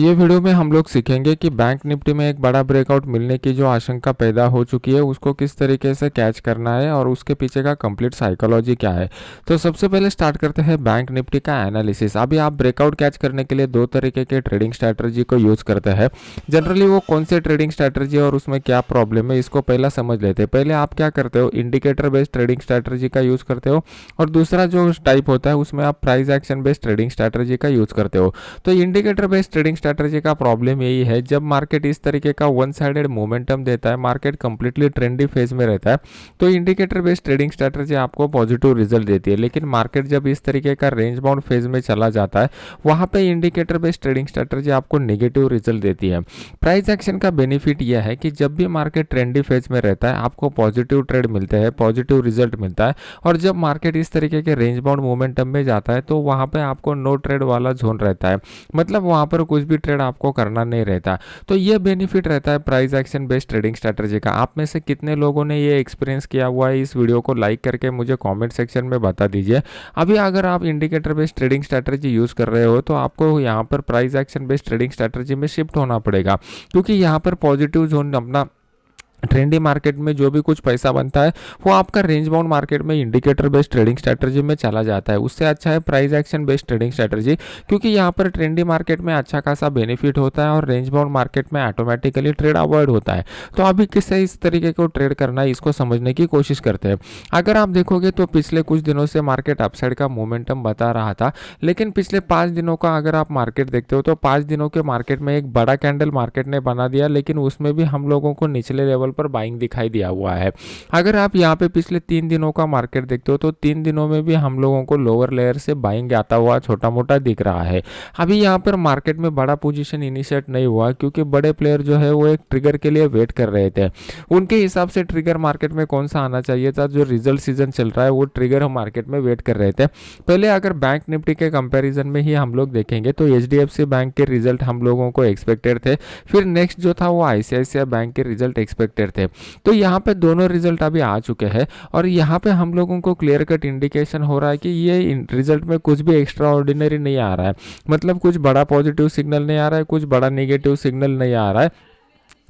ये वीडियो में हम लोग सीखेंगे कि बैंक निफ्टी में एक बड़ा ब्रेकआउट मिलने की जो आशंका पैदा हो चुकी है उसको किस तरीके से कैच करना है और उसके पीछे का कंप्लीट साइकोलॉजी क्या है। तो सबसे पहले स्टार्ट करते हैं बैंक निफ्टी का एनालिसिस। अभी आप ब्रेकआउट कैच करने के लिए दो तरीके के ट्रेडिंग स्ट्रैटेजी को यूज करते हैं। जनरली वो कौन से ट्रेडिंग स्ट्रैटेजी और उसमें क्या प्रॉब्लम है इसको पहला समझ लेते हैं। पहले आप क्या करते हो, इंडिकेटर बेस्ड ट्रेडिंग स्ट्रैटेजी का यूज करते हो और दूसरा जो टाइप होता है उसमें आप price action based trading strategy का यूज करते हो। तो इंडिकेटर बेस्ड ट्रेडिंग स्ट्रैटेजी का प्रॉब्लम यही है, जब मार्केट इस तरीके का वन साइडेड मोमेंटम देता है, मार्केट कंप्लीटली ट्रेंडी फेज में रहता है, तो इंडिकेटर बेस्ड ट्रेडिंग स्ट्रैटेजी आपको पॉजिटिव रिजल्ट देती है। लेकिन मार्केट जब इस तरीके का रेंज बाउंड फेज में चला जाता है, वहां पे इंडिकेटर बेस्ड ट्रेडिंग स्ट्रैटेजी आपको नेगेटिव रिजल्ट देती है। प्राइस एक्शन का बेनिफिट यह है कि जब भी मार्केट ट्रेंडी फेज में रहता है आपको पॉजिटिव ट्रेड मिलते हैं, पॉजिटिव रिजल्ट मिलता है। और जब मार्केट इस तरीके के रेंज बाउंड मोमेंटम में जाता है तो वहां पे आपको नो ट्रेड वाला जोन रहता है, मतलब वहां पर कुछ भी ट्रेड आपको करना नहीं रहता। तो ये बेनिफिट रहता है price action based trading strategy का। आप में से कितने लोगों ने ये एक्सपीरियंस किया हुआ है, इस वीडियो को लाइक करके मुझे कमेंट सेक्शन में बता दीजिए। अभी अगर आप indicator based trading strategy use कर रहे हो तो आपको यहाँ पर price action based trading strategy में शिफ्ट होना पड़ेगा, क्योंकि यहाँ पर पॉजिटिव जोन अपना ट्रेंडी मार्केट में जो भी कुछ पैसा बनता है वो आपका रेंज बाउंड मार्केट में इंडिकेटर बेस्ड ट्रेडिंग स्ट्रैटेजी में चला जाता है। उससे अच्छा है price action based trading strategy, क्योंकि यहाँ पर ट्रेंडी मार्केट में अच्छा खासा बेनिफिट होता है और रेंज बाउंड मार्केट में ऑटोमेटिकली ट्रेड अवॉइड होता है। तो अभी किससे इस तरीके को ट्रेड करना है इसको समझने की कोशिश करते हैं। अगर आप देखोगे तो पिछले कुछ दिनों से मार्केट अपसाइड का मोमेंटम बता रहा था, लेकिन पिछले 5 दिनों का अगर आप मार्केट देखते हो तो 5 दिनों के मार्केट में एक बड़ा कैंडल मार्केट ने बना दिया, लेकिन उसमें भी हम लोगों को निचले लेवल पर बाइंग दिखाई दिया हुआ है। अगर आप यहाँ पे पिछले 3 दिनों का मार्केट देखते हो तो 3 दिनों में भी हम लोगों को लोअर लेयर से बाइंग आता हुआ छोटा मोटा दिख रहा है। अभी यहाँ पर मार्केट में बड़ा पोजीशन इनिशिएट नहीं हुआ, क्योंकि बड़े प्लेयर जो है वो एक ट्रिगर के लिए वेट कर रहे थे। उनके हिसाब से ट्रिगर मार्केट में कौन सा आना चाहिए था, जो रिजल्ट सीजन चल रहा है वो ट्रिगर हम मार्केट में वेट कर रहे थे। पहले अगर बैंक निफ्टी के कंपैरिजन में ही हम लोग देखेंगे तो एचडीएफसी बैंक के रिजल्ट हम लोगों को एक्सपेक्टेड थे, फिर नेक्स्ट जो था वो आईसीआईसीआई बैंक के रिजल्ट एक्सपेक्टेड थे। तो यहाँ पे दोनों रिजल्ट अभी आ चुके हैं और यहाँ पे हम लोगों को क्लियर कट इंडिकेशन हो रहा है कि ये रिजल्ट में कुछ भी एक्स्ट्रा ऑर्डिनरी नहीं आ रहा है, मतलब कुछ बड़ा पॉजिटिव सिग्नल नहीं आ रहा है, कुछ बड़ा नेगेटिव सिग्नल नहीं आ रहा है,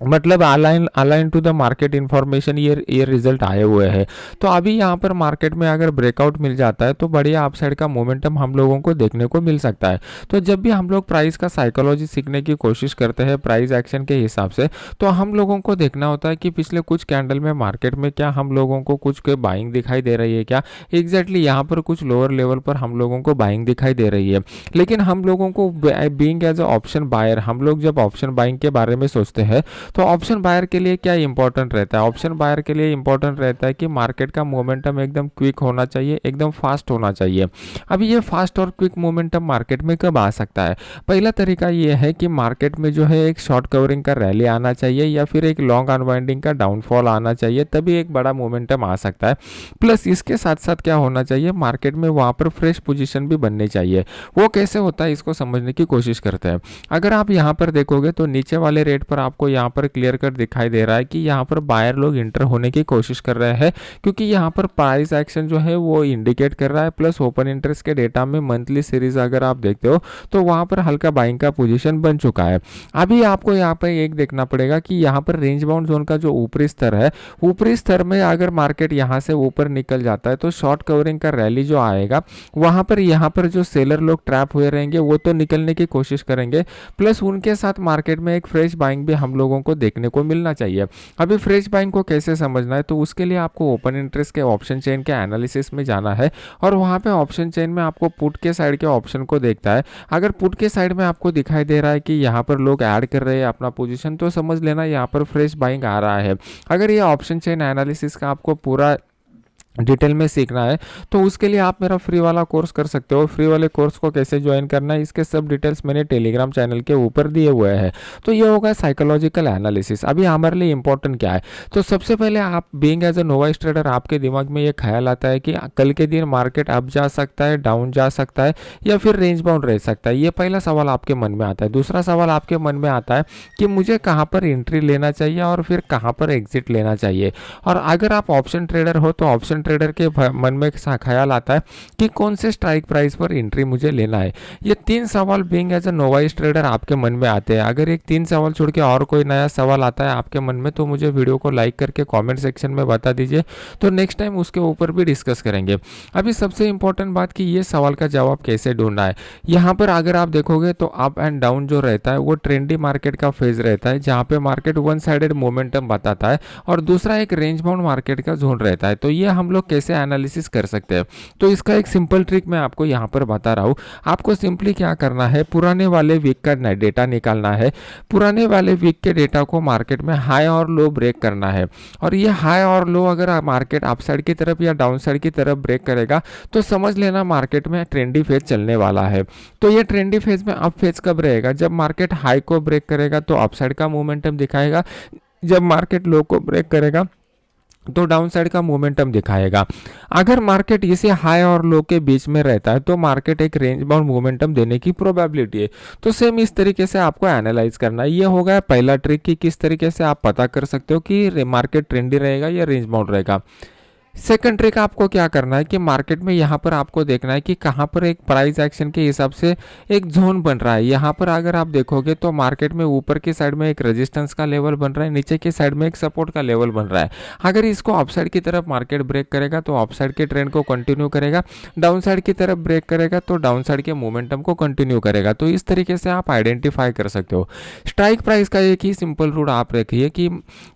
मतलब align to the market information ये रिजल्ट आए हुए हैं। तो अभी यहाँ पर मार्केट में अगर ब्रेकआउट मिल जाता है तो बढ़िया अपसाइड का मोमेंटम हम लोगों को देखने को मिल सकता है। तो जब भी हम लोग प्राइस का साइकोलॉजी सीखने की कोशिश करते हैं प्राइस एक्शन के हिसाब से, तो हम लोगों को देखना होता है कि पिछले कुछ कैंडल में मार्केट में क्या हम लोगों को कुछ के बाइंग दिखाई दे रही है, क्या एग्जैक्टली यहाँ पर कुछ लोअर लेवल पर हम लोगों को बाइंग दिखाई दे रही है। लेकिन हम लोगों को being as a option buyer, हम लोग जब ऑप्शन बाइंग के बारे में सोचते हैं तो ऑप्शन बायर के लिए क्या इंपॉर्टेंट रहता है, ऑप्शन बायर के लिए इंपॉर्टेंट रहता है कि मार्केट का मोमेंटम एकदम क्विक होना चाहिए, एकदम फास्ट होना चाहिए। अभी ये फास्ट और क्विक मोमेंटम मार्केट में कब आ सकता है? पहला तरीका ये है कि मार्केट में जो है एक शॉर्ट कवरिंग का रैली आना चाहिए या फिर एक लॉन्ग अनवाइंडिंग का डाउनफॉल आना चाहिए, तभी एक बड़ा मोमेंटम आ सकता है। प्लस इसके साथ साथ क्या होना चाहिए, मार्केट में वहां पर फ्रेश पोजीशन भी बननी चाहिए। वो कैसे होता है इसको समझने की कोशिश करते हैं। अगर आप यहाँ पर देखोगे तो नीचे वाले रेट पर आपको यहाँ पर क्लियर कट दिखाई दे रहा है कि यहाँ पर बायर लोग इंटर होने की कोशिश कर रहे हैं, क्योंकि यहाँ पर प्राइस एक्शन जो है वो इंडिकेट कर रहा है। प्लस ओपन इंटरेस्ट के डेटा में मंथली सीरीज अगर आप देखते हो तो वहां पर हल्का बाइंग का पोजीशन बन चुका है। अभी आपको यहाँ पर एक देखना पड़ेगा कि यहाँ पर रेंज बाउंड जोन का जो ऊपरी स्तर है, ऊपरी स्तर में अगर मार्केट यहाँ से ऊपर निकल जाता है तो शॉर्ट कवरिंग का रैली जो आएगा वहां पर यहाँ पर जो सेलर लोग ट्रैप हुए रहेंगे वो तो निकलने की कोशिश करेंगे, प्लस उनके साथ मार्केट में एक फ्रेश बाइंग भी हम लोगों को देखने को मिलना चाहिए। अभी फ्रेश बाइंग को कैसे समझना है, तो उसके लिए आपको ओपन इंटरेस्ट के ऑप्शन चेन के एनालिसिस में जाना है और वहां पे ऑप्शन चेन में आपको पुट के साइड के ऑप्शन को देखता है। अगर पुट के साइड में आपको दिखाई दे रहा है कि यहाँ पर लोग ऐड कर रहे हैं अपना पोजीशन, तो समझ लेना यहाँ पर फ्रेश बाइंग आ रहा है। अगर ये ऑप्शन चेन एनालिसिस का आपको पूरा डिटेल में सीखना है तो उसके लिए आप मेरा फ्री वाला कोर्स कर सकते हो। फ्री वाले कोर्स को कैसे ज्वाइन करना है इसके सब डिटेल्स मैंने टेलीग्राम चैनल के ऊपर दिए हुए हैं। तो ये होगा साइकोलॉजिकल एनालिसिस। अभी हमारे लिए इंपॉर्टेंट क्या है, तो सबसे पहले आप being as a novice trader आपके दिमाग में ये ख्याल आता है कि कल के दिन मार्केट अप जा सकता है, डाउन जा सकता है या फिर रेंज बाउंड रह सकता है। ये पहला सवाल आपके मन में आता है। दूसरा सवाल आपके मन में आता है कि मुझे कहाँ पर एंट्री लेना चाहिए और फिर कहाँ पर एग्जिट लेना चाहिए। और अगर आप ऑप्शन ट्रेडर हो तो ऑप्शन इंपॉर्टेंट ट्रेडर के मन में ख्याल आता है कि कौन से स्ट्राइक प्राइस पर एंट्री मुझे लेना है। ये 3 सवाल being as a novice trader आपके मन में आते हैं। अगर एक 3 सवाल छोड़ के और कोई नया सवाल आता है आपके मन में तो मुझे वीडियो को लाइक करके कमेंट सेक्शन में बता दीजिए, तो नेक्स्ट टाइम उसके ऊपर भी डिस्कस करेंगे। अभी सबसे इंपॉर्टेंट बात कि ये सवाल का जवाब कैसे ढूंढना है। यहाँ पर अगर आप देखोगे तो अप एंड डाउन जो रहता है वो ट्रेंडी मार्केट का फेज रहता है, जहाँ पे मार्केट वन साइडेड मोमेंटम बताता है और दूसरा एक रेंज बाउंड मार्केट का जोन रहता है। तो ये हम लोग कैसे एनालिसिस कर सकते हैं, तो इसका एक सिंपल ट्रिक मैं आपको यहाँ पर बता रहा हूँ। आपको सिंपली क्या करना है, पुराने वाले वीक का डेटा निकालना है। पुराने वाले वीक के डेटा को मार्केट में हाई और लो ब्रेक करना है, और ये हाई और लो अगर मार्केट अपसाइड की तरफ या डाउन साइड की तरफ ब्रेक करेगा तो समझ लेना मार्केट में ट्रेंडी फेज चलने वाला है। तो ये ट्रेंडी फेज में अप फेज कब रहेगा, जब मार्केट हाई को ब्रेक करेगा तो अपसाइड का मोमेंटम दिखाएगा, जब मार्केट लो को ब्रेक करेगा तो डाउन साइड का मोमेंटम दिखाएगा। अगर मार्केट इसे हाई और लो के बीच में रहता है तो मार्केट एक रेंज बाउंड मोमेंटम देने की प्रोबेबिलिटी है। तो सेम इस तरीके से आपको एनालाइज करना है। ये हो गया पहला ट्रिक कि किस तरीके से आप पता कर सकते हो कि मार्केट ट्रेंडी रहेगा या रेंज बाउंड रहेगा। सेकंड ट्रिक आपको क्या करना है कि मार्केट में यहाँ पर आपको देखना है कि कहाँ पर एक प्राइस एक्शन के हिसाब से एक जोन बन रहा है। यहाँ पर अगर आप देखोगे तो मार्केट में ऊपर की साइड में एक रेजिस्टेंस का लेवल बन रहा है, नीचे की साइड में एक सपोर्ट का लेवल बन रहा है। अगर इसको अपसाइड की तरफ मार्केट ब्रेक करेगा तो अपसाइड के ट्रेंड को कंटिन्यू करेगा, डाउन साइड की तरफ ब्रेक करेगा तो डाउन साइड के मोमेंटम को कंटिन्यू करेगा। तो इस तरीके से आप आइडेंटिफाई कर सकते हो। स्ट्राइक प्राइस का एक ही सिंपल रूल आप रखिए कि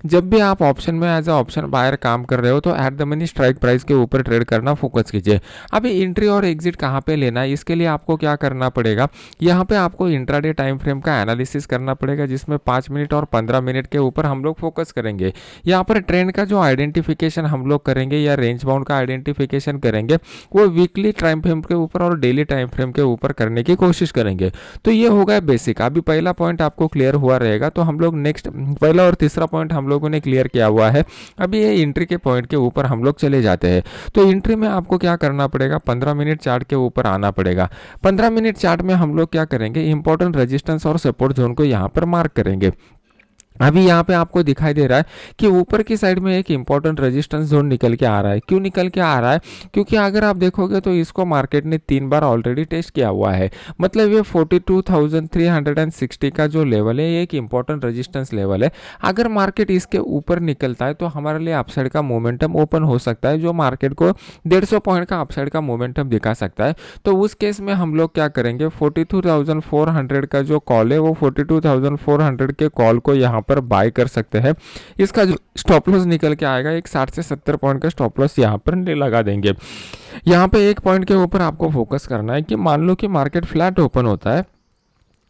जब भी आप ऑप्शन में एज अ ऑप्शन बायर काम कर रहे हो तो at the money strike price के ऊपर ट्रेड करना फोकस कीजिए। अभी एंट्री और एग्जिट कहाँ पे लेना है, इसके लिए आपको क्या करना पड़ेगा, यहाँ पे आपको इंट्राडे टाइम फ्रेम का एनालिसिस करना पड़ेगा, जिसमें 5 मिनट और 15 मिनट के ऊपर हम लोग फोकस करेंगे। यहाँ पर ट्रेंड का जो आइडेंटिफिकेशन हम लोग करेंगे या रेंज बाउंड का आइडेंटिफिकेशन करेंगे वो वीकली टाइम फ्रेम के ऊपर और डेली टाइम फ्रेम के ऊपर करने की कोशिश करेंगे। तो ये हो गया बेसिक। अभी पहला पॉइंट आपको क्लियर हुआ रहेगा, तो हम लोग नेक्स्ट पहला और तीसरा पॉइंट हम लोगों ने क्लियर किया हुआ है। अभी ये एंट्री के पॉइंट के ऊपर हम लोग चले जाते हैं। तो एंट्री में आपको क्या करना पड़ेगा, 15 मिनट चार्ट के ऊपर आना पड़ेगा। 15 मिनट चार्ट में हम लोग क्या करेंगे, इंपॉर्टेंट रेजिस्टेंस और सपोर्ट जोन को यहाँ पर मार्क करेंगे। अभी यहाँ पे आपको दिखाई दे रहा है कि ऊपर की साइड में एक इंपॉर्टेंट रेजिस्टेंस जोन निकल के आ रहा है। क्यों निकल के आ रहा है, क्योंकि अगर आप देखोगे तो इसको मार्केट ने 3 बार ऑलरेडी टेस्ट किया हुआ है। मतलब ये 42,360 का जो लेवल है ये एक इंपॉर्टेंट रेजिस्टेंस लेवल है। अगर मार्केट इसके ऊपर निकलता है तो हमारे लिए अपसाइड का मोमेंटम ओपन हो सकता है, जो मार्केट को 150 पॉइंट का अपसाइड का मोमेंटम दिखा सकता है। तो उस केस में हम लोग क्या करेंगे, 42,400 का जो कॉल है वो 42,400 के कॉल को यहाँ पर बाय कर सकते हैं। इसका जो स्टॉप लॉस निकल के आएगा एक 60 से 70 पॉइंट का स्टॉप लॉस यहाँ पर लगा देंगे। यहाँ पे एक पॉइंट के ऊपर आपको फोकस करना है कि मान लो कि मार्केट फ्लैट ओपन होता है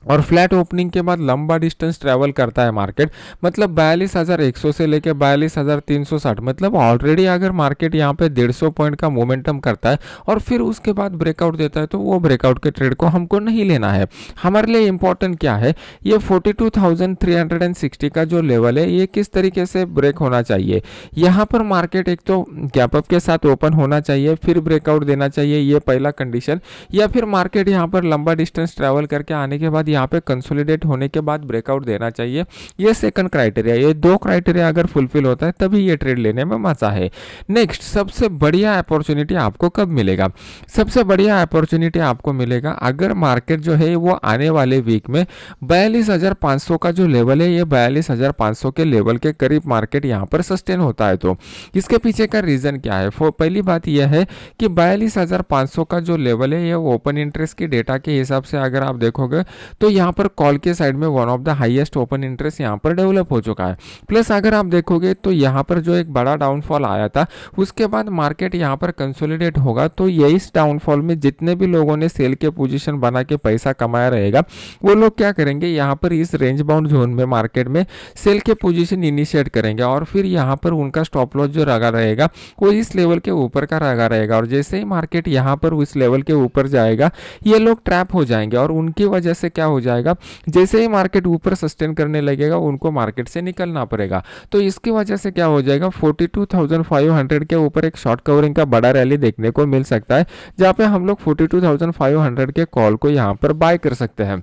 और फ्लैट ओपनिंग के बाद लंबा डिस्टेंस ट्रैवल करता है मार्केट, मतलब 42,100 से लेके 42,360, मतलब ऑलरेडी अगर मार्केट यहाँ पे 150 पॉइंट का मोमेंटम करता है और फिर उसके बाद ब्रेकआउट देता है तो वो ब्रेकआउट के ट्रेड को हमको नहीं लेना है। हमारे लिए इंपॉर्टेंट क्या है, ये 42,360 का जो लेवल है ये किस तरीके से ब्रेक होना चाहिए। यहाँ पर मार्केट एक तो गैप अप के साथ ओपन होना चाहिए, फिर ब्रेकआउट देना चाहिए, ये पहला कंडीशन, या फिर मार्केट यहाँ पर लंबा डिस्टेंस ट्रैवल करके आने के बाद यहाँ पे कंसोलिडेट होने के बाद ब्रेकआउट देना चाहिए। ये सेकंड क्राइटेरिया। ये 2 क्राइटेरिया अगर फुलफिल होता है तभी ये ट्रेड लेने में मजा है। नेक्स्ट, सबसे बढ़िया अपॉर्चुनिटी आपको कब मिलेगा, सबसे बढ़िया अपॉर्चुनिटी आपको मिलेगा अगर मार्केट जो है वो आने वाले वीक में 42,500 का जो लेवल है ये 42,500 के लेवल के करीब मार्केट यहाँ पर सस्टेन होता है। तो इसके पीछे का रीजन क्या है, पहली बात यह है कि 42,500 का जो लेवल है ये ओपन इंटरेस्ट की डेटा के हिसाब से अगर आप देखोगे तो यहाँ पर कॉल के साइड में one of the highest open interest यहाँ पर डेवलप हो चुका है। प्लस अगर आप देखोगे तो यहाँ पर जो एक बड़ा डाउनफॉल आया था उसके बाद मार्केट यहाँ पर कंसोलिडेट होगा, तो ये इस डाउनफॉल में जितने भी लोगों ने सेल के पोजीशन बना के पैसा कमाया रहेगा वो लोग क्या करेंगे, यहाँ पर इस रेंज बाउंड जोन में मार्केट में सेल के पोजीशन इनिशिएट करेंगे और फिर यहाँ पर उनका स्टॉप लॉस जो लगा रहेगा वो इस लेवल के ऊपर का लगा रहेगा। और जैसे ही मार्केट यहाँ पर उस लेवल के ऊपर जाएगा ये लोग ट्रैप हो जाएंगे और उनकी वजह से क्या हो जाएगा, जैसे ही मार्केट ऊपर सस्टेन करने लगेगा उनको मार्केट से निकलना पड़ेगा। तो इसकी वजह से क्या हो जाएगा, 42,500 के ऊपर एक शॉर्ट कवरिंग का बड़ा रैली देखने को मिल सकता है, जहां पे हम लोग 42,500 के कॉल को यहां पर बाय कर सकते हैं।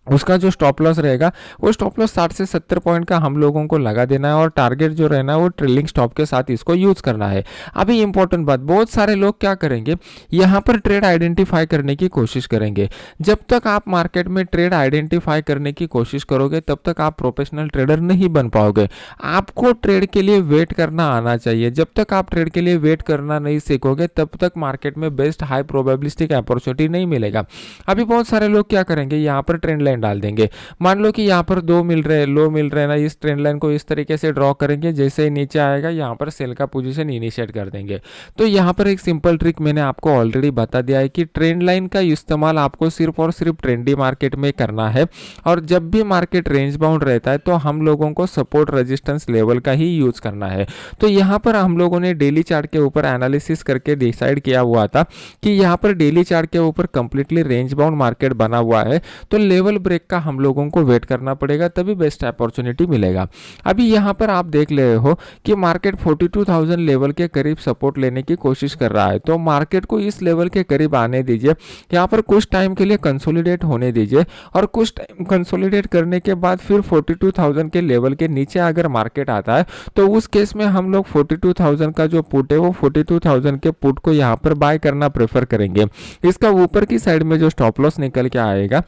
उसका जो स्टॉप लॉस रहेगा वो स्टॉप लॉस 60 से 70 पॉइंट का हम लोगों को लगा देना है और टारगेट जो रहना है वो ट्रेलिंग स्टॉप के साथ इसको यूज करना है। अभी इंपॉर्टेंट बात, बहुत सारे लोग क्या करेंगे, यहाँ पर ट्रेड आइडेंटिफाई करने की कोशिश करेंगे। जब तक आप मार्केट में ट्रेड आइडेंटिफाई करने की कोशिश करोगे तब तक आप प्रोफेशनल ट्रेडर नहीं बन पाओगे। आपको ट्रेड के लिए वेट करना आना चाहिए। जब तक आप ट्रेड के लिए वेट करना नहीं सीखोगे तब तक मार्केट में बेस्ट हाई प्रोबेबिलिस्टिक अपॉर्चुनिटी नहीं मिलेगा। अभी बहुत सारे लोग क्या करेंगे, यहाँ पर ट्रेंड लाइन डाल देंगे। मान लो कि यहाँ पर दो मिल रहे हैं, लो मिल रहे हैं ना, इस ट्रेंड लाइन को इस तरीके से ड्रॉ करेंगे, जैसे ही नीचे आएगा यहाँ पर सेल का पोजीशन इनिशिएट कर देंगे। तो यहाँ पर एक सिंपल ट्रिक मैंने आपको ऑलरेडी बता दिया है कि ट्रेंड लाइन का इस्तेमाल आपको सिर्फ और सिर्फ ट्रेंडी मार्केट में करना है। और जब भी मार्केट रेंज बाउंड रहता है तो हम लोगों को सपोर्ट रेजिस्टेंस लेवल का ही यूज करना है। तो यहाँ पर हम लोगों ने डेली चार्ट के ऊपर एनालिसिस करके डिसाइड किया हुआ था कि यहाँ पर डेली चार्ट के ऊपर कंप्लीटली रेंज बाउंड मार्केट बना हुआ है, तो लेवल ब्रेक का हम लोगों को वेट करना पड़ेगा, तभी बेस्ट अपॉर्चुनिटी मिलेगा। अभी यहाँ पर आप देख ले रहे हो कि मार्केट 42,000 लेवल के करीब सपोर्ट लेने की कोशिश कर रहा है। तो मार्केट को इस लेवल के करीब आने दीजिए, यहाँ पर कुछ टाइम के लिए कंसोलिडेट होने दीजिए और कुछ टाइम कंसोलिडेट करने के बाद फिर 42,000 के लेवल के नीचे अगर मार्केट आता है तो उस केस में हम लोग 42,000 का जो पुट है वो 42,000 के पुट को यहाँ पर बाय करना प्रेफर करेंगे। इसका ऊपर की साइड में जो स्टॉप लॉस निकल के आएगा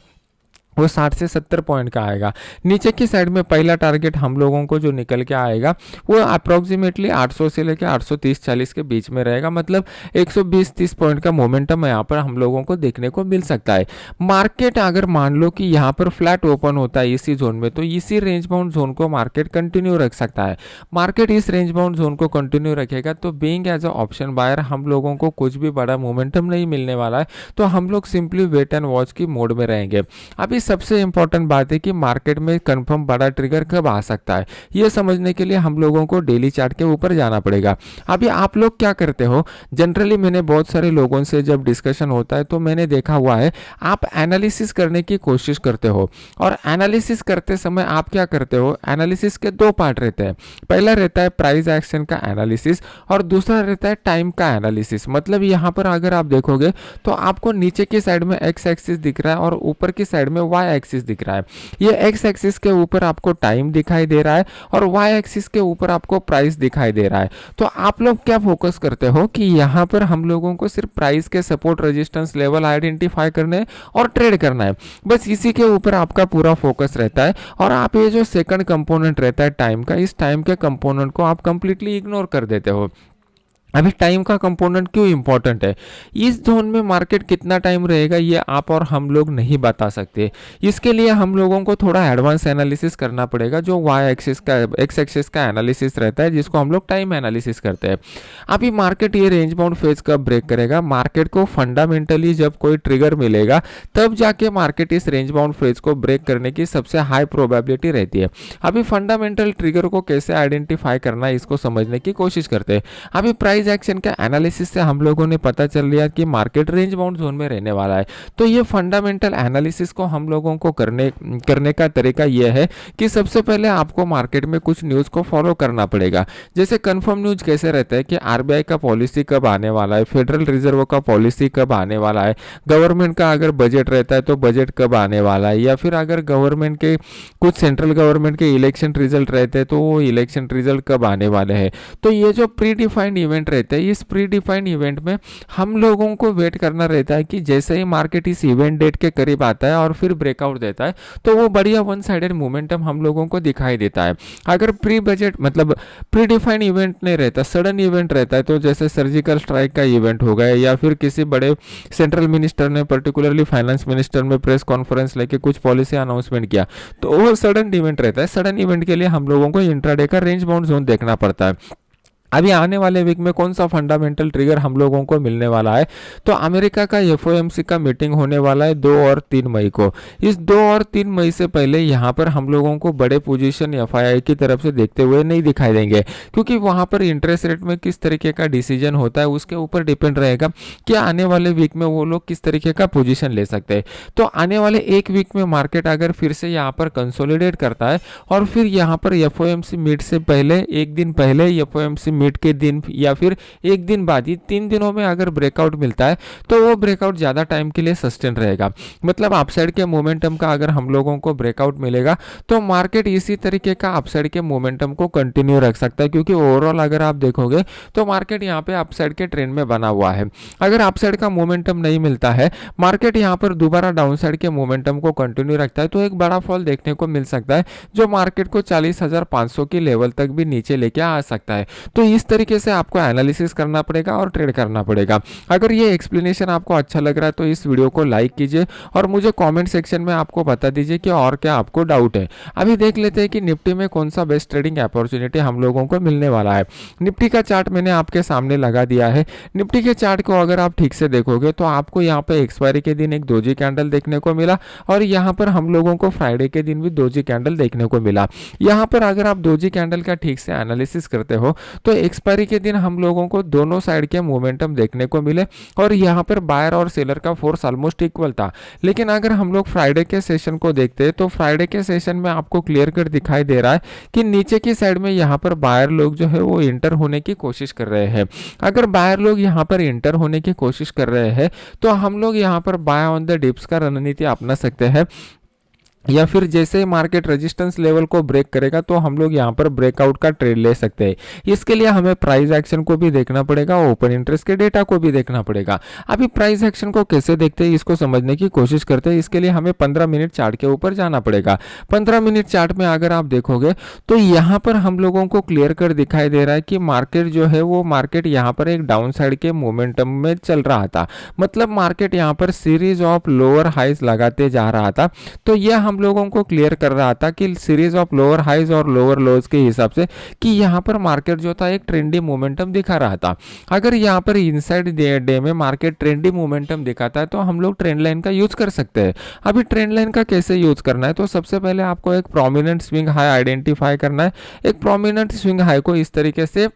वो 60 से 70 पॉइंट का आएगा। नीचे की साइड में पहला टारगेट हम लोगों को जो निकल के आएगा वो अप्रॉक्सीमेटली 800 से लेकर 830-40 के बीच में रहेगा। मतलब 120-30 पॉइंट का मोमेंटम यहाँ पर हम लोगों को देखने को मिल सकता है। मार्केट अगर मान लो कि यहाँ पर फ्लैट ओपन होता है इसी जोन में, तो इसी रेंज बाउंड जोन को मार्केट कंटिन्यू रख सकता है। मार्केट इस रेंज बाउंड जोन को कंटिन्यू रखेगा तो being as a option buyer हम लोगों को कुछ भी बड़ा मोमेंटम नहीं मिलने वाला है, तो हम लोग सिंपली वेट एंड वॉच की मोड में रहेंगे। अभी सबसे इंपॉर्टेंट बात है कि मार्केट में कंफर्म बड़ा ट्रिगर कब आ सकता है, ये समझने के लिए हम लोगों को डेली चार्ट के ऊपर जाना पड़ेगा। अभी आप लोग क्या करते हो, जनरली मैंने बहुत सारे लोगों से जब डिस्कशन होता है तो मैंने देखा हुआ है आप एनालिसिस करने की कोशिश करते हो, और एनालिसिस करते समय आप क्या करते हो, एनालिसिस के दो पार्ट रहते हैं। पहला रहता है प्राइस एक्शन का एनालिसिस और दूसरा रहता है टाइम का एनालिसिस। मतलब यहाँ पर अगर आप देखोगे तो आपको नीचे की साइड में एक्स एक्सिस दिख रहा है और ऊपर की साइड में वाई एक्सिस दिख रहा है। ये एक्स एक्सिस के ऊपर आपको टाइम दिखाई दे रहा है और वाई एक्सिस के ऊपर आपको प्राइस दिखाई दे रहा है। तो आप लोग क्या फोकस करते हो कि यहाँ पर हम लोगों को सिर्फ प्राइस के सपोर्ट रेजिस्टेंस लेवल आइडेंटिफाई करने और ट्रेड करना है, बस इसी के ऊपर आपका पूरा फोकस रहता है। और आप ये जो सेकंड कंपोनेंट रहता है टाइम का, इस टाइम के कंपोनेंट को आप कंप्लीटली इग्नोर कर देते हो। अभी टाइम का कंपोनेंट क्यों इंपॉर्टेंट है, इस जोन में मार्केट कितना टाइम रहेगा ये आप और हम लोग नहीं बता सकते। इसके लिए हम लोगों को थोड़ा एडवांस एनालिसिस करना पड़ेगा, जो वाई एक्सिस का एक्स एक्सिस का एनालिसिस रहता है, जिसको हम लोग टाइम एनालिसिस करते हैं। अभी मार्केट ये रेंज बाउंड फेज कब ब्रेक करेगा, मार्केट को फंडामेंटली जब कोई ट्रिगर मिलेगा तब जाके मार्केट इस रेंज बाउंड फेज को ब्रेक करने की सबसे हाई प्रोबेबिलिटी रहती है। अभी फंडामेंटल ट्रिगर को कैसे आइडेंटिफाई करना है इसको समझने की कोशिश करते हैं। अभी प्राइस एक्शन का एनालिसिस से हम लोगों ने पता चल लिया कि मार्केट रेंज बाउंड जोन में रहने वाला है। तो ये फंडामेंटल एनालिसिस को हम लोगों को करने का तरीका यह है कि सबसे पहले आपको मार्केट में कुछ न्यूज़ को फॉलो करना पड़ेगा। जैसे कंफर्म न्यूज कैसे रहता है कि आरबीआई का पॉलिसी कब आने वाला है, फेडरल रिजर्व का पॉलिसी कब आने वाला है, गवर्नमेंट का अगर बजट रहता है तो बजट कब आने वाला है, या फिर अगर गवर्नमेंट के कुछ सेंट्रल गवर्नमेंट के इलेक्शन रिजल्ट रहते हैं तो वो इलेक्शन रिजल्ट कब आने वाले हैं। तो ये जो प्री डिफाइंड इवेंट रहते हैं, इस प्री डिफाइंड इवेंट में हम लोगों को वेट करना रहता है कि जैसे ही मार्केट इस इवेंट डेट के करीब आता है और फिर ब्रेकआउट देता है तो वो बढ़िया वन साइडेड मोमेंटम हम लोगों को दिखाई देता है। अगर प्री बजट मतलब प्री डिफाइंड इवेंट नहीं रहता, सडन इवेंट रहता है, तो जैसे सर्जिकल स्ट्राइक का इवेंट हो गया या फिर किसी बड़े सेंट्रल मिनिस्टर ने पर्टिकुलरली फाइनेंस मिनिस्टर में प्रेस कॉन्फ्रेंस लेके कुछ पॉलिसी अनाउंसमेंट किया, तो वो सडन इवेंट रहता है। सडन इवेंट के लिए हम लोगों को इंट्राडे का रेंज बाउंड जोन देखना पड़ता है। अभी आने वाले वीक में कौन सा फंडामेंटल ट्रिगर हम लोगों को मिलने वाला है, तो अमेरिका का एफओएमसी का मीटिंग होने वाला है 2 और 3 मई को। इस 2 और 3 मई से पहले यहाँ पर हम लोगों को बड़े पोजीशन एफआईआई की तरफ से देखते हुए नहीं दिखाई देंगे, क्योंकि वहाँ पर इंटरेस्ट रेट में किस तरीके का डिसीजन होता है उसके ऊपर डिपेंड रहेगा कि आने वाले वीक में वो लोग किस तरीके का पोजीशन ले सकते हैं। तो आने वाले एक वीक में मार्केट अगर फिर से यहाँ पर कंसोलिडेट करता है और फिर यहाँ पर एफओएमसी मीट से पहले एक दिन पहले एफओएमसी मिड के दिन या फिर एक दिन बाद ही 3 दिनों में अगर ब्रेकआउट मिलता है तो वो ब्रेकआउट ज़्यादा टाइम के लिए सस्टेन रहेगा। मतलब अपसाइड के मोमेंटम का अगर हम लोगों को ब्रेकआउट मिलेगा तो मार्केट इसी तरीके का अपसाइड के मोमेंटम को कंटिन्यू रख सकता है, क्योंकि ओवरऑल अगर आप देखोगे तो मार्केट यहाँ पे अपसाइड के ट्रेंड में बना हुआ है। अगर अपसाइड का मोमेंटम नहीं मिलता है, मार्केट यहाँ पर दोबारा डाउनसाइड के मोमेंटम को कंटिन्यू रखता है, तो एक बड़ा फॉल देखने को मिल सकता है जो मार्केट को 40,500 की लेवल तक भी नीचे लेके आ सकता है। तो इस तरीके से आपको एनालिसिस करना पड़ेगा और ट्रेड करना पड़ेगा। अगर ये एक्सप्लेनेशन आपको अच्छा लग रहा है तो इस वीडियो को लाइक कीजिए और मुझे कमेंट सेक्शन में आपको बता दीजिए कि और क्या आपको डाउट है। अभी देख लेते हैं कि निफ्टी में कौन सा बेस्ट ट्रेडिंग अपॉर्चुनिटी हम लोगों को मिलने वाला है। निफ्टी का चार्ट मैंने आपके सामने लगा दिया है। निफ्टी के चार्ट को अगर आप ठीक से देखोगे तो आपको यहाँ पे एक्सपायरी के दिन एक डोजी कैंडल देखने को मिला और यहाँ पर हम लोगों को फ्राइडे के दिन भी डोजी कैंडल देखने को मिला। यहाँ पर अगर आप डोजी कैंडल का ठीक से एनालिसिस करते हो तो एक्सपायरी के दिन हम लोगों को दोनों साइड के मोमेंटम देखने को मिले और यहाँ पर बायर और सेलर का फोर्स ऑलमोस्ट इक्वल था। लेकिन अगर हम लोग फ्राइडे के सेशन को देखते हैं तो फ्राइडे के सेशन में आपको क्लियर कट दिखाई दे रहा है कि नीचे की साइड में यहाँ पर बायर लोग जो है वो इंटर होने की कोशिश कर रहे हैं। अगर बायर लोग यहाँ पर इंटर होने की कोशिश कर रहे हैं तो हम लोग यहाँ पर बाय ऑन द डिप्स का रणनीति अपना सकते हैं, या फिर जैसे मार्केट रेजिस्टेंस लेवल को ब्रेक करेगा तो हम लोग यहाँ पर ब्रेकआउट का ट्रेड ले सकते हैं। इसके लिए हमें प्राइस एक्शन को भी देखना पड़ेगा, ओपन इंटरेस्ट के डेटा को भी देखना पड़ेगा। अभी प्राइस एक्शन को कैसे देखते हैं इसको समझने की कोशिश करते हैं। इसके लिए हमें 15 मिनट चार्ट के ऊपर जाना पड़ेगा। 15 मिनट चार्ट में अगर आप देखोगे तो यहाँ पर हम लोगों को क्लियर कर दिखाई दे रहा है कि मार्केट जो है वो मार्केट यहाँ पर एक डाउन साइड के मोमेंटम में चल रहा था। मतलब मार्केट यहाँ पर सीरीज ऑफ लोअर हाइज लगाते जा रहा था। तो यह हम लोगों को क्लियर कर रहा था कि सीरीज ऑफ लोअर हाइज और लोअर लोज के हिसाब से कि यहाँ पर मार्केट जो था एक ट्रेंडी मोमेंटम दिखा रहा था। अगर यहाँ पर इनसाइड डे में मार्केट ट्रेंडी मोमेंटम दिखाता है तो हम लोग ट्रेंड लाइन का यूज कर सकते हैं। अभी ट्रेंड लाइन का कैसे यूज करना है, तो सबसे पहले आपको एक प्रोमिनेंट स्विंग हाई आइडेंटिफाई करना है। एक प्रोमिनेंट स्विंग हाई को इस तरीके से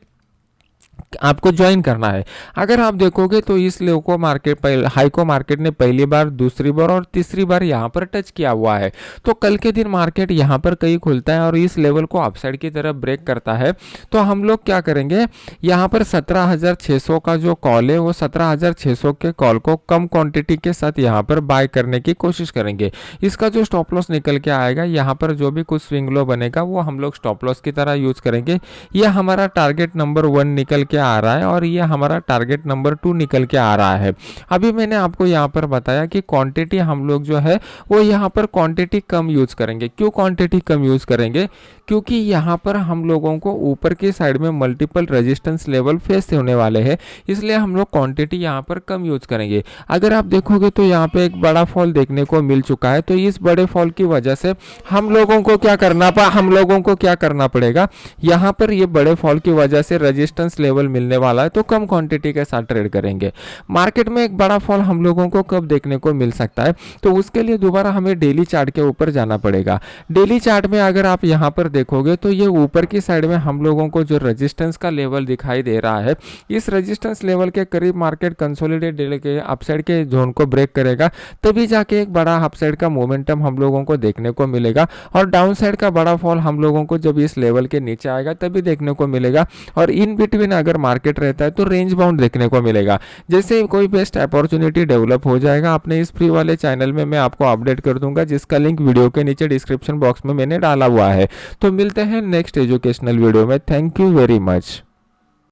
आपको ज्वाइन करना है। अगर आप देखोगे तो इस लो को मार्केट हाई को मार्केट ने पहली बार, दूसरी बार और तीसरी बार यहाँ पर टच किया हुआ है। तो कल के दिन मार्केट यहाँ पर कहीं खुलता है और इस लेवल को अपसाइड की तरफ ब्रेक करता है तो हम लोग क्या करेंगे, यहाँ पर 17,600 का जो कॉल है वो 17,600 के कॉल को कम क्वांटिटी के साथ यहाँ पर बाय करने की कोशिश करेंगे। इसका जो स्टॉप लॉस निकल के आएगा, यहाँ पर जो भी कुछ स्विंग लो बनेगा वो हम लोग स्टॉप लॉस की तरह यूज करेंगे। यह हमारा टारगेट नंबर 1 निकल के आ रहा है और ये हमारा टारगेट नंबर 2 निकल के आ रहा है। अभी मैंने आपको यहाँ पर बताया कि क्वांटिटी हम लोग जो है वो यहाँ पर क्वांटिटी कम यूज करेंगे। क्यों क्वांटिटी कम यूज करेंगे, क्योंकि यहाँ पर हम लोगों को ऊपर की साइड में मल्टीपल रेजिस्टेंस लेवल फेस होने वाले हैं, इसलिए हम लोग क्वांटिटी यहाँ पर कम यूज करेंगे। अगर आप देखोगे तो यहाँ पे एक बड़ा फॉल देखने को मिल चुका है, तो इस बड़े फॉल की वजह से हम लोगों को क्या करना पड़ेगा, यहाँ पर ये बड़े फॉल की वजह से रेजिस्टेंस लेवल मिलने वाला है तो कम क्वांटिटी के साथ ट्रेड करेंगे। मार्केट में एक बड़ा फॉल हम लोगों को कब देखने को मिल सकता है, तो उसके लिए दोबारा हमें डेली चार्ट के ऊपर जाना पड़ेगा। डेली चार्ट में अगर आप यहाँ पर देखोगे तो ये ऊपर की साइड में हम लोगों को जो रेजिस्टेंस का लेवल दिखाई दे रहा है, इस रेजिस्टेंस लेवल के करीब मार्केट कंसोलिडेट के अपसाइड के जोन को ब्रेक करेगा, तभी जाके एक बड़ा अपसाइड का मोमेंटम हम लोगों को देखने को मिलेगा। और डाउन साइड का बड़ा फॉल हम लोगों को जब इस लेवल के नीचे आएगा तभी देखने को मिलेगा। और इन बिटवीन अगर मार्केट रहता है तो रेंज बाउंड देखने को मिलेगा। जैसे कोई बेस्ट अपॉर्चुनिटी डेवलप हो जाएगा अपने इस फ्री वाले चैनल में मैं आपको अपडेट कर दूंगा, जिसका लिंक वीडियो के नीचे डिस्क्रिप्शन बॉक्स में मैंने डाला हुआ है। तो मिलते हैं नेक्स्ट एजुकेशनल वीडियो में। Thank you very much.